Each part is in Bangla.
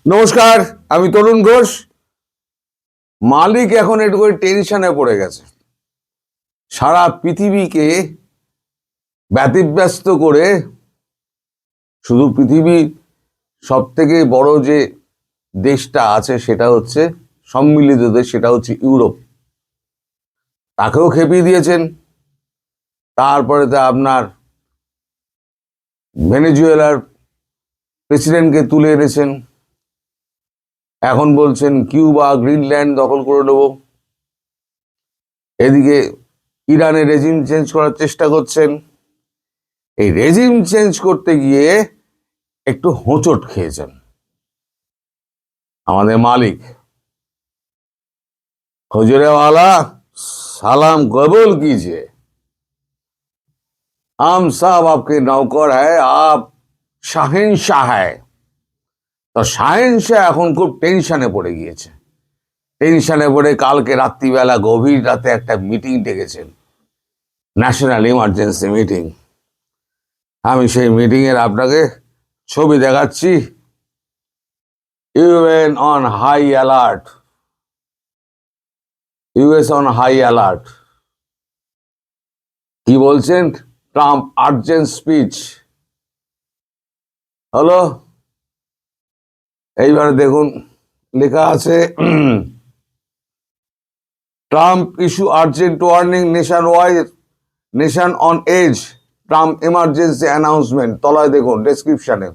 নমস্কার, আমি তরুণ ঘোষ। মালিক এখন একটু করে টেনশনে পড়ে গেছে। সারা পৃথিবীকে ব্যতিব্যস্ত করে শুধু পৃথিবীর সব থেকে বড় যে দেশটা আছে সেটা হচ্ছে সম্মিলিত দেশ, সেটা হচ্ছে ইউরোপ। তাকেও খেপিয়ে দিয়েছেন। তারপরে তো আপনার ভেনেজুয়েলার প্রেসিডেন্টকে তুলে এনেছেন। এখন বলছেন কিউবা, গ্রিনল্যান্ড দখল করে নেব। এদিকে ইরানে রেজিম চেঞ্জ করার চেষ্টা করছেন। এই রেজিম চেঞ্জ করতে গিয়ে একটু হোঁচট খেয়েছেন আমাদের মালিক। হুজুরেওয়ালা সালাম কবুল कीजिए, हम सब आपके नौकर है, आप শাহেনশাহ है। তো শাহেনশাহ এখন খুব টেনশনে পড়ে গিয়েছে। টেনশনে পড়ে কালকে রাত্রিবেলা গভীর রাতে একটা মিটিং ডেকেছেন, ন্যাশনাল ইমার্জেন্সি মিটিং। আমি সেই মিটিং এর আপনাকে ছবি দেখাচ্ছি। UN on high alert, US on high alert. কি বলছেন? ট্রাম্প আর্জেন্ট স্পিচ হলো। এইবারে দেখুন লেখা আছে, Trump issue urgent warning nation on edge, Trump emergency announcement. তলায় দেখুন ডেসক্রিপশনে।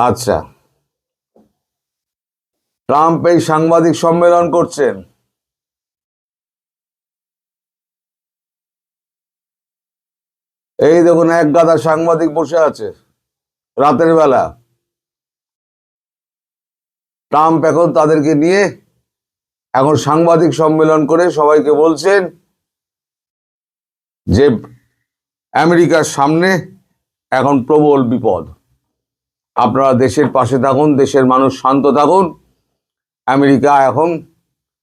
আচ্ছা, ট্রাম্প এই সাংবাদিক সম্মেলন করছেন। এই দেখুন এক গাদা সাংবাদিক বসে আছে রাতের বেলা। ট্রাম্প এখন তাদেরকে নিয়ে এখন সাংবাদিক সম্মেলন করে সবাইকে বলছেন যে আমেরিকার সামনে এখন প্রবল বিপদ। আপনারা দেশের পাশে থাকুন, দেশের মানুষ শান্ত থাকুন। আমেরিকা এখন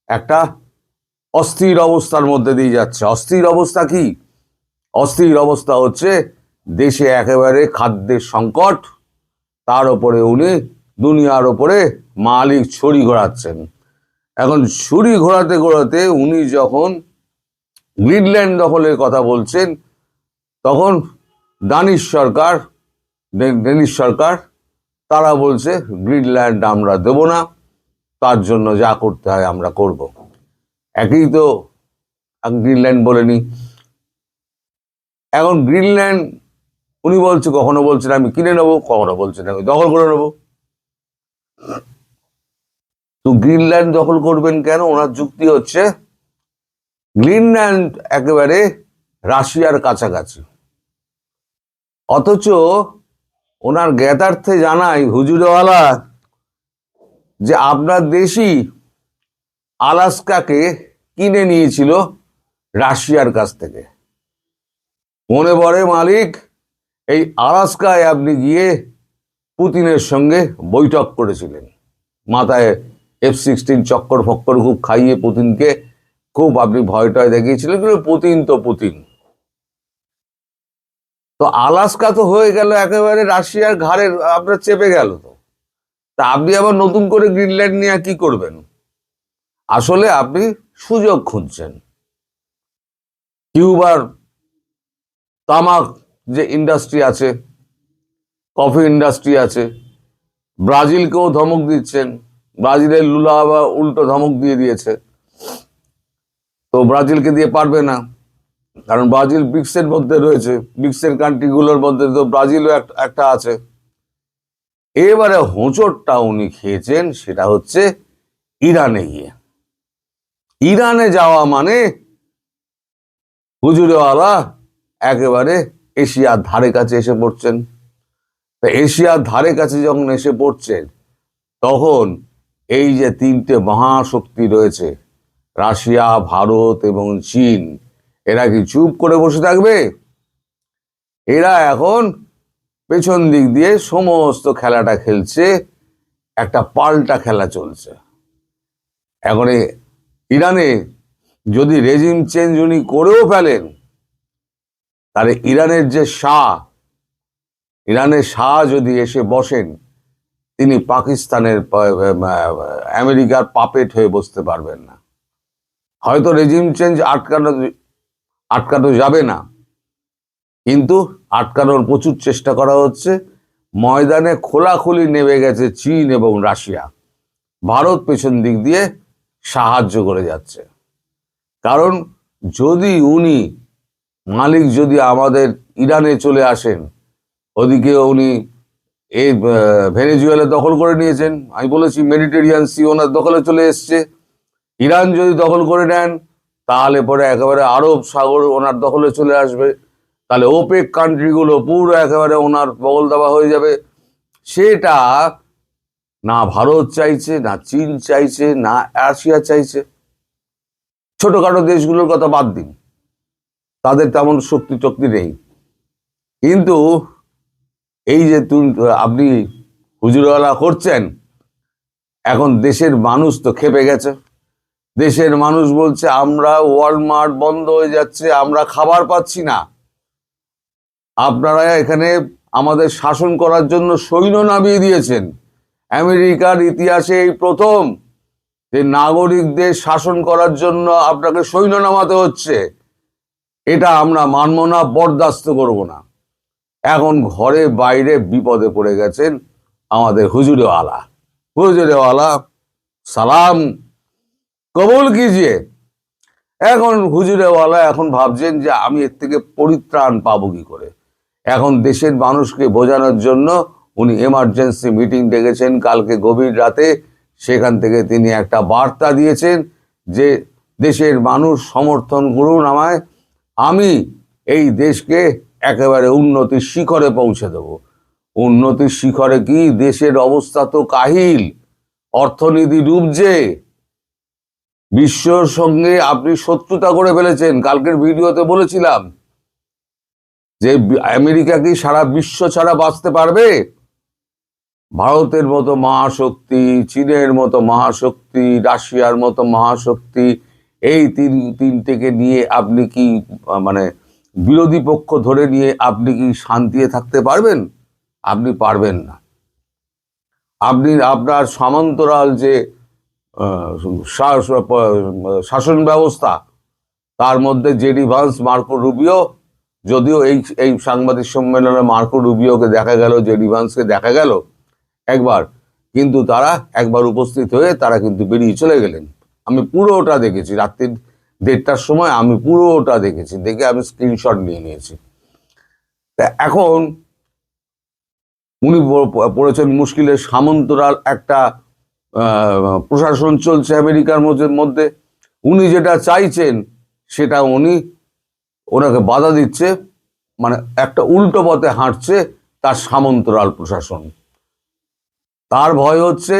একটা অস্থির অবস্থার মধ্যে দিয়ে যাচ্ছে। অস্থির অবস্থা কি? অস্থির অবস্থা হচ্ছে দেশে একেবারে খাদ্যের সংকট, তার উপরে উনি দুনিয়ার ওপরে মালিক ছড়ি ঘোরাচ্ছেন। এখন ছুরি ঘোরাতে ঘোরাতে উনি যখন গ্রিনল্যান্ড দখলের কথা বলছেন, তখন ডেনিশ সরকার তারা বলছে গ্রিনল্যান্ড আমরা দেব না, তার জন্য যা করতে হয় আমরা করব। একই তো, গ্রিনল্যান্ড বলেনি। এখন গ্রিনল্যান্ড উনি বলছে, কখনো বলছেন আমি কিনে নেবো, কখনো বলছেন আমি দখল করে নেবো। তো গ্রিনল্যান্ড দখল করবেন কেন? ওনার যুক্তি হচ্ছে গ্রিনল্যান্ড একেবারে রাশিয়ার কাছাকাছি। অথচ ওনার জ্ঞাতার্থে জানাই হুজুরওয়ালা যে আপনার দেশই আলাস্কাকে কিনে নিয়েছিল রাশিয়ার কাছ থেকে। মনে পড়ে মালিক, এই আলাস্কায় আপনি গিয়ে পুতিনের সঙ্গে বৈঠক করেছিলেন। মাথায় F-16 চক্কর ফক্কর খুব খাইয়ে পুতিনকে খুব আপনি ভয় টয় দেখিয়েছিলেন। কিন্তু পুতিন তো পুতিন। তো আলাস্কা তো হয়ে গেল একেবারে রাশিয়ার ঘাড়ের আপনার চেপে গেল। তো তা আপনি আবার নতুন করে গ্রিনল্যান্ড নিয়ে কি করবেন? আসলে আপনি সুযোগ খুঁজছেন। কিউবার তামাক যে ইন্ডাস্ট্রি আছে, কফি ইন্ডাস্ট্রি আছে, ব্রাজিলকেও ধমক দিচ্ছেন। ব্রাজিলের লুলা আবার উল্টো ধমক দিয়ে দিয়েছে। তো ব্রাজিলকে দিয়ে পারবে না, কারণ ব্রাজিল ব্রিক্সের মধ্যে রয়েছে। ব্রিক্সের কান্ট্রিগুলোর মধ্যে তো ব্রাজিলও একটা আছে। এবারে হোঁচটটা উনি খেয়েছেন সেটা হচ্ছে ইরানে গিয়ে। ইরানে যাওয়া মানে হুজুরেওয়ালা একেবারে এশিয়ার ধারে কাছে এসে পড়ছেন। তা এশিয়ার ধারে কাছে যখন এসে পড়ছেন, তখন এই যে তিনটে মহাশক্তি রয়েছে, রাশিয়া, ভারত এবং চীন, এরা কি চুপ করে বসে থাকবে? এরা এখন পেছন দিক দিয়ে সমস্ত খেলাটা খেলছে। একটা পাল্টা খেলা চলছে। এখন ইরানে যদি রেজিম চেঞ্জ উনি করেও ফেলেন, তাহলে ইরানের যে শাহ, ইরানের শাহ যদি এসে বসেন, তিনি পাকিস্তানের আমেরিকার পাপেট হয়ে বসতে পারবেন না। হয়তো রেজিম চেঞ্জ আটকানো যাবে না, কিন্তু আটকানোর প্রচুর চেষ্টা করা হচ্ছে। ময়দানে খোলাখুলি নেমে গেছে চীন এবং রাশিয়া। ভারত পেছন দিক দিয়ে সাহায্য করে যাচ্ছে। কারণ যদি মালিক যদি আমাদের ইরানে চলে আসেন, ওদিকে উনি এই ভেনেজুয়েলা দখল করে নিয়েছেন, আমি বলেছি মেডিটেরিয়ান সি ওনার দখলে চলে এসছে। ইরান যদি দখল করে নেন, তাহলে পরে একেবারে আরব সাগর ওনার দখলে চলে আসবে। তাহলে ওপেক কান্ট্রিগুলো পুরো একেবারে ওনার বগল দেওয়া হয়ে যাবে। সেটা না ভারত চাইছে, না চীন চাইছে, না রাশিয়া চাইছে। ছোটখাটো দেশগুলোর কথা বাদ দিন, তাদের তেমন শক্তি নেই। কিন্তু এই যে আপনি হুজুরওয়ালা করছেন, এখন দেশের মানুষ তো খেপে গেছে। দেশের মানুষ বলছে আমরা ওয়ালমার্ট বন্ধ হয়ে যাচ্ছে, আমরা খাবার পাচ্ছি না। আপনারা এখানে আমাদের শাসন করার জন্য সৈন্য নামিয়ে দিয়েছেন। আমেরিকার ইতিহাসে এই প্রথম যে নাগরিকদের শাসন করার জন্য আপনাকে সৈন্য নামাতে হচ্ছে। এটা আমরা মানব না, বরদাস্ত করব না। এখন ঘরে বাইরে বিপদে পড়ে গেছেন আমাদের হুজুরেওয়ালা সালাম কবুল কিজিয়ে। এখন হুজুরেওয়ালা এখন ভাবছেন যে আমি এর থেকে পরিত্রাণ পাবো কি করে। এখন দেশের মানুষকে বোঝানোর জন্য উনি এমার্জেন্সি মিটিং ডেকেছেন কালকে গভীর রাতে। সেখান থেকে তিনি একটা বার্তা দিয়েছেন যে দেশের মানুষ সমর্থন করুন আমায়, আমি এই দেশকে একেবারে উন্নতির শিখরে পৌঁছে দেব। উন্নতির শিখরে কি, দেশের অবস্থা তো কাহিল, অর্থনীতি ডুবছে, বিশ্বর সঙ্গে আপনি শত্রুতা করে ফেলেছেন। কালকের ভিডিওতে বলেছিলাম যে আমেরিকা কি সারা বিশ্ব ছাড়া বাঁচতে পারবে? ভারতের মতো মহাশক্তি, চীনের মতো মহাশক্তি, রাশিয়ার মতো মহাশক্তি, এই তিনটেকে নিয়ে আপনি কি মানে বিরোধী পক্ষ ধরে নিয়ে আপনি কি শান্তিতে থাকতে পারবেন? আপনি পারবেন না। আপনার সমান্তরাল যে শাসন ব্যবস্থা, তার মধ্যে জেডি ভান্স, মার্কো রুবিও, যদিও এই সাংবাদিক সম্মেলনে মার্কো রুবিওকে দেখা গেল, জেডি ভান্সকে দেখা গেল একবার, কিন্তু তারা একবার উপস্থিত হয়ে তারা কিন্তু বেরিয়ে চলে গেলেন। আমি পুরোটা দেখেছি, রাত্রি 1:30টার সময় আমি পুরোটা দেখেছি, দেখে আমি স্ক্রিনশট নিয়ে নিয়েছি। এখন উনি পড়েছেন মুশকিলের। সামন্তরাল একটা প্রশাসন চলছে আমেরিকার মধ্যে। উনি যেটা চাইছেন সেটা ওনাকে বাধা দিচ্ছে, মানে একটা উল্টো পথে হাঁটছে তার সামন্তরাল প্রশাসন। তার ভয় হচ্ছে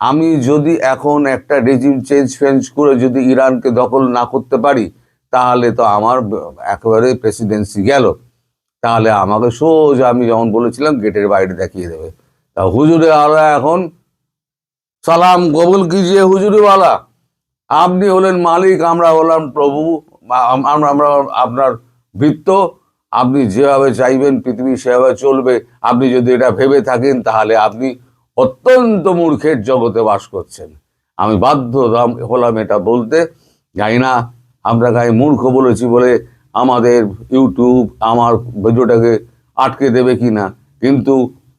আমি যদি এখন একটা রেজিম চেঞ্জ করে যদি ইরানকে দখল না করতে পারি, তাহলে তো আমার একেবারে প্রেসিডেন্সি গেল। তাহলে আমাকে সোজা, আমি যেমন বলেছিলাম, গেটের বাইরে দেখিয়ে দেবে। তা হুজুরেওয়ালা এখন সালাম কবুল কিজিয়ে হুজুরেওয়ালা, আপনি হলেন মালিক, আমরা হলাম প্রভু, আমরা আপনার ভৃত্য। আপনি যেভাবে চাইবেন পৃথিবী সেভাবে চলবে। আপনি যদি এটা ভেবে থাকেন, তাহলে আপনি অত্যন্ত মূর্খের জগতে বাস করছেন। আমি বাধ্য হলাম এটা বলতে। জানি না আমরা গায়ে মূর্খ বলেছি বলে আমাদের ইউটিউব আমার ভিডিওটাকে আটকে দেবে কি না, কিন্তু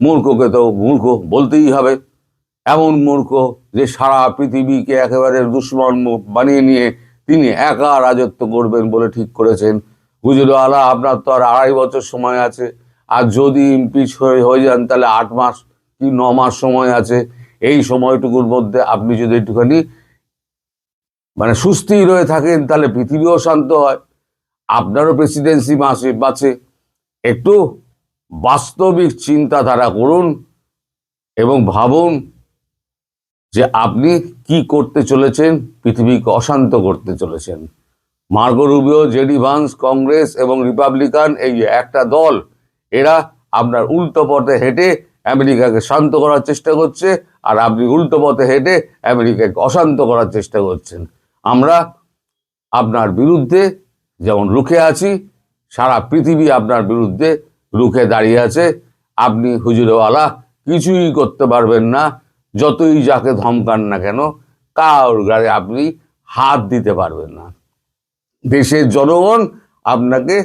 মূর্খকে তো মূর্খ বলতেই হবে। এমন মূর্খ যে সারা পৃথিবীকে একেবারে দুশ্মন বানিয়ে নিয়ে তিনি একা রাজত্ব করবেন বলে ঠিক করেছেন। হুজুরওয়ালা, আপনার তো আর 2.5 বছর সময় আছে, আর যদি ইমপিচ হয়ে যান তাহলে 8 মাস কি 9 মাস সময় আছে। এই সময়টুকুর মধ্যে আপনি যদি একটুখানি মানে সুস্থির হয়ে থাকেন, তাহলে পৃথিবীও শান্ত হয়, আপনারও প্রেসিডেন্সি বাঁচে। একটু বাস্তবিক চিন্তাধারা করুন এবং ভাবুন যে আপনি কি করতে চলেছেন, পৃথিবীকে অশান্ত করতে চলেছেন। Marco Rubio, JD Vance, Congress এবং রিপাবলিকান, এই একটা দল, এরা আপনার উল্টো পথে হেঁটে আমেরিকাকে শান্ত করার চেষ্টা করছে, আর আপনি উল্টো পথে হেঁটে আমেরিকাকে অশান্ত করার চেষ্টা করছেন। আমরা আপনার বিরুদ্ধে যেমন রুখে আছি, সারা পৃথিবী আপনার বিরুদ্ধে রুখে দাঁড়িয়ে আছে। আপনি হুজুরওয়ালা কিছুই করতে পারবেন না, যতই যাকে ধমকান না কেন কারোর গায়ে আপনি হাত দিতে পারবেন না। দেশের জনগণ আপনাকে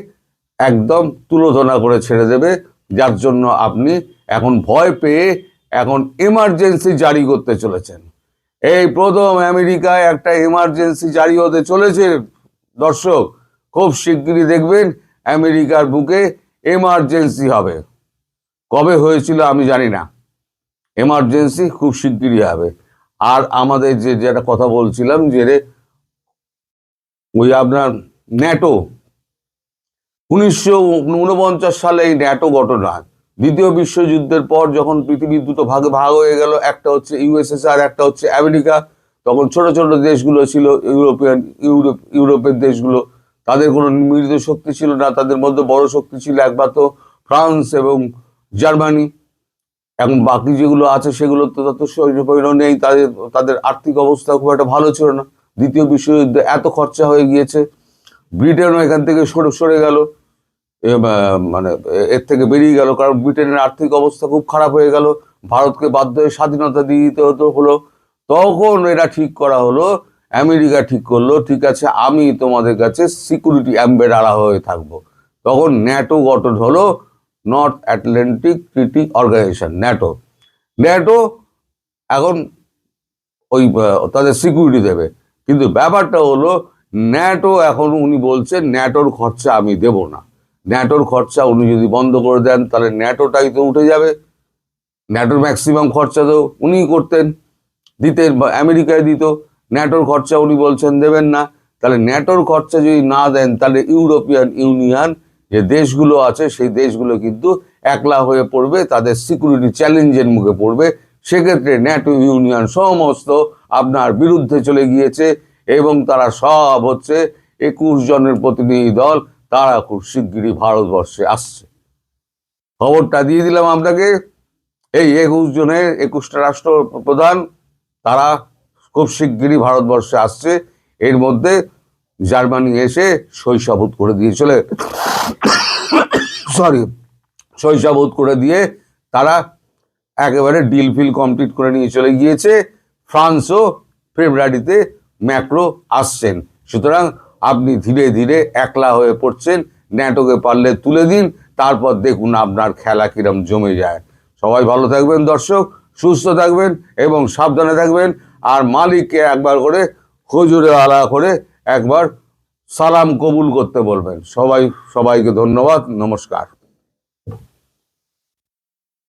একদম তুলোধনা করে ছেড়ে দেবে, যার জন্য আপনি এখন ভয় পেয়ে এখন এমার্জেন্সি জারি করতে চলেছেন। এই প্রথম আমেরিকায় একটা এমার্জেন্সি জারি হতে চলেছে দর্শক। খুব শিগগিরই দেখবেন আমেরিকার বুকে এমার্জেন্সি হবে। কবে হয়েছিল আমি জানি না, এমার্জেন্সি খুব শিগগিরই হবে। আর আমাদের যেটা কথা বলছিলাম যে ওই আপনার ন্যাটো 1949 সালে এই ন্যাটো গঠন হয়। দ্বিতীয় বিশ্বযুদ্ধের পর যখন পৃথিবী দুটো ভাগে ভাগ হয়ে গেল, একটা হচ্ছে ইউএসএসআর, একটা হচ্ছে আমেরিকা, তখন ছোট ছোট দেশগুলো ছিল ইউরোপের দেশগুলো, তাদের কোনো মিলিত শক্তি ছিল না। তাদের মধ্যে বড় শক্তি ছিল একমাত্র ফ্রান্স এবং জার্মানি। এখন বাকি যেগুলো আছে সেগুলো তো তত সৈন্য নেই, তাদের আর্থিক অবস্থা খুব একটা ভালো ছিল না। দ্বিতীয় বিশ্বযুদ্ধে এত খরচা হয়ে গিয়েছে, ব্রিটেনও এখান থেকে সরে গেল, মানে এর থেকে বেরিয়ে গেল, কারণ ব্রিটেনের আর্থিক অবস্থা খুব খারাপ হয়ে গেল। ভারতকে বাধ্য হয়ে স্বাধীনতা দিয়ে দিতে হলো। তখন এরা ঠিক করা হলো, আমেরিকা ঠিক করলো, ঠিক আছে আমি তোমাদের কাছে সিকিউরিটি অ্যাম্বেসাডর হয়ে থাকবো। তখন ন্যাটো গঠন হলো, north Atlantic treaty organization, NATO এখন ওই তাদের সিকিউরিটি দেবে। কিন্তু ব্যাপারটা হলো ন্যাটো এখন উনি বলছেন ন্যাটোর খরচা আমি দেব না। ন্যাটোর খরচা উনি যদি বন্ধ করে দেন তাহলে ন্যাটোটাই তো উঠে যাবে। ন্যাটোর ম্যাক্সিমাম খরচা তো উনিই করতেন, দিতেন, আমেরিকায় দিত। ন্যাটোর খরচা উনি বলছেন দেবেন না। তাহলে ন্যাটোর খরচা যদি না দেন তাহলে ইউরোপিয়ান ইউনিয়ন যে দেশগুলো আছে সেই দেশগুলো কিন্তু একলা হয়ে পড়বে, তাদের সিকিউরিটি চ্যালেঞ্জের মুখে পড়বে। সেক্ষেত্রে ন্যাটো ইউনিয়ন সমস্ত আপনার বিরুদ্ধে চলে গিয়েছে এবং তারা সব হচ্ছে 21 জনের প্রতিনিধি দল, তারা খুব শিগগিরই ভারতবর্ষে আসছে। খবরটা দিয়ে দিলাম আপনাকে। এই 21 জনের 21টা রাষ্ট্রপ্রধান তারা খুব শিগগিরই ভারতবর্ষে আসছে। এর মধ্যে জার্মানি এসে শৈশবোধ করে দিয়ে শৈশবোধ করে দিয়ে তারা একেবারে ডিল ফিল কমপ্লিট করে নিয়ে চলে গিয়েছে। ফ্রান্সও ফেব্রুয়ারিতে ম্যাক্রো আসছেন। সুতরাং আপনি ধীরে ধীরে একলা হয়ে পড়ছেন, ন্যাটোকে পারলে তুলে দিন, তারপর দেখুন আপনার খেলা কিরম জমে যায়। সবাই ভালো থাকবেন দর্শক, সুস্থ থাকবেন এবং সাবধানে থাকবেন। আর মালিককে একবার করে হুজুরে আলা করে একবার সালাম কবুল করতে বলবেন। সবাইকে ধন্যবাদ, নমস্কার।